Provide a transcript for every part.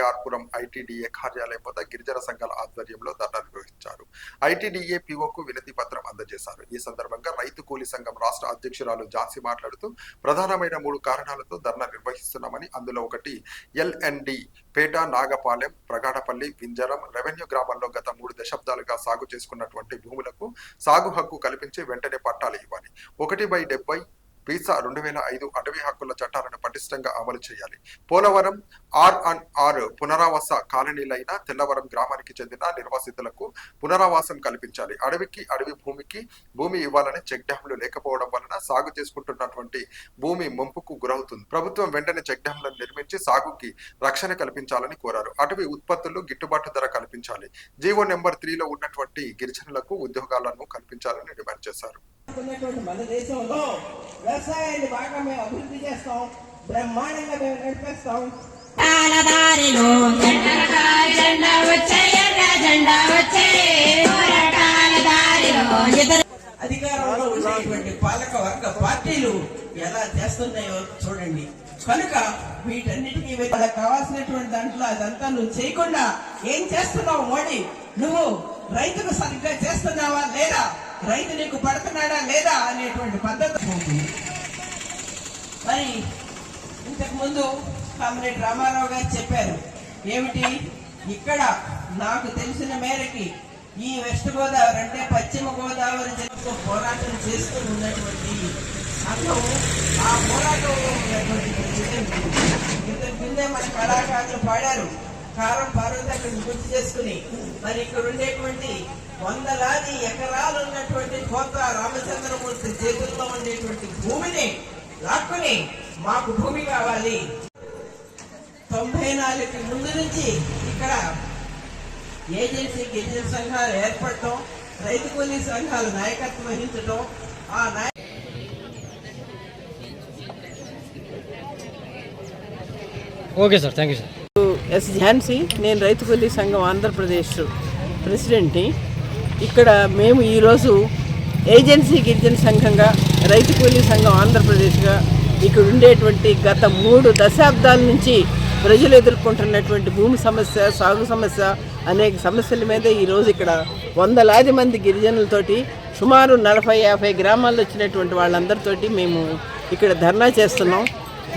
KR Puram ITDA కార్యాలయం వద్ద గిరిజన సంఘాల ఆధ్వర్యంలో ధర్నా నిర్వహించారు. ఐటీడీఏ పీఓకు వినతి పత్రం అందజేశారు. ఈ సందర్భంగా రైతు కూలీ సంఘం రాష్ట్ర అధ్యక్షురాలు ఝాన్సీ మాట్లాడుతూ ప్రధానమైన 3 కారణాలతో ధర్నా నిర్వహిస్తున్నామని, అందులో ఒకటి ఎల్ఎన్డి పేట, నాగపాలెం, ప్రగాఢపల్లి, వింజరం రెవెన్యూ గ్రామాల్లో గత 3 దశాబ్దాలుగా సాగు చేసుకున్నటువంటి భూములకు సాగు హక్కు కల్పించి వెంటనే పట్టాలు ఇవ్వాలి. 1/70 వీసా 2005 అటవీ హక్కుల చట్టాలను పటిష్టంగా అమలు చేయాలి. పోలవరం ఆర్ పునరావాస కాలనీలైన తెల్లవరం గ్రామానికి చెందిన నిర్వాసితులకు పునరావాసం కల్పించాలి. అడవి భూమి ఇవ్వాలని చెక్ డ్యాంలు లేకపోవడం వలన సాగు చేసుకుంటున్నటువంటి భూమి ముంపుకు గురవుతుంది. ప్రభుత్వం వెంటనే చెక్ డ్యాంలను నిర్మించి సాగుకి రక్షణ కల్పించాలని కోరారు. అటవీ ఉత్పత్తులు గిట్టుబాటు ధర కల్పించాలి. జీవో నెంబర్ 3లో ఉన్నటువంటి గిరిజనులకు ఉద్యోగాలను కల్పించాలని డిమాండ్ చేశారు. మన దేశంలో వ్యవసాయాన్ని బాగా మేము అభివృద్ధి చేస్తాం, బ్రహ్మాండంగా మేము నడిపిస్తాం. అధికారంలో ఉండేటువంటి పాలక వర్గ పార్టీలు ఎలా చేస్తున్నాయో చూడండి. కనుక వీటన్నిటికీ వాళ్ళకి కావాల్సినటువంటి దాంట్లో అదంతా నువ్వు చేయకుండా ఏం చేస్తున్నావు మోడీ? నువ్వు రైతుకు సరిగ్గా చేస్తున్నావా లేదా, రైతు నీకు పడుతున్నాడా లేదా అనేటువంటి పద్ధతి ఉంటుంది. మరి ఇంతకు ముందు కామ్రేడ్ రామారావు గారు చెప్పారు ఏమిటి, ఇక్కడ నాకు తెలిసిన మేరకి ఈ వెస్ట్ గోదావరి అంటే పశ్చిమ గోదావరి జిల్లాలో పోరాటం చేస్తూ ఉన్నటువంటి సంఘం, ఆ పోరాటంలో ఉన్నటువంటి ప్రెసిడెంట్ ఇంతకు ముందే మన కళాకారులు పాడారు. కారం పార్వతకుని గుర్తు చేసుకుని మరి ఇక్కడ ఉండేటువంటి వందలాది ఎకరాలు ఉన్నటువంటి కోత రామచంద్రమూర్తి చేతుల్లో ఉండేటువంటి భూమిని లాక్కుని మాకు భూమి కావాలి. 94కి ముందు నుంచి ఇక్కడ ఏజెన్సీ గిరిజన సంఘాలు ఏర్పడటం, రైతు కూలీ సంఘాలు నాయకత్వం వహించడం, ఆ okay sir, thank you sir. Yes Jhansi, నేను రైతు కూలీ సంఘం ఆంధ్రప్రదేశ్ ప్రెసిడెంట్ని. ఇక్కడ మేము ఈరోజు ఏజెన్సీ గిరిజన సంఘంగా, రైతు కూలీ సంఘం ఆంధ్రప్రదేశ్గా ఇక్కడ ఉండేటువంటి గత 3 దశాబ్దాల నుంచి ప్రజలు ఎదుర్కొంటున్నటువంటి భూమి సమస్య, సాగు సమస్య, అనేక సమస్యల మీద ఈరోజు ఇక్కడ వందలాది మంది గిరిజనులతోటి సుమారు 40-50 గ్రామాల్లో వచ్చినటువంటి వాళ్ళందరితోటి మేము ఇక్కడ ధర్నా చేస్తున్నాం.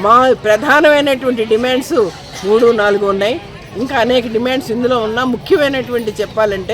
మా ప్రధానమైనటువంటి డిమాండ్స్ 3-4 ఉన్నాయి. ఇంకా అనేక డిమాండ్స్ ఇందులో ఉన్నా ముఖ్యమైనటువంటి చెప్పాలంటే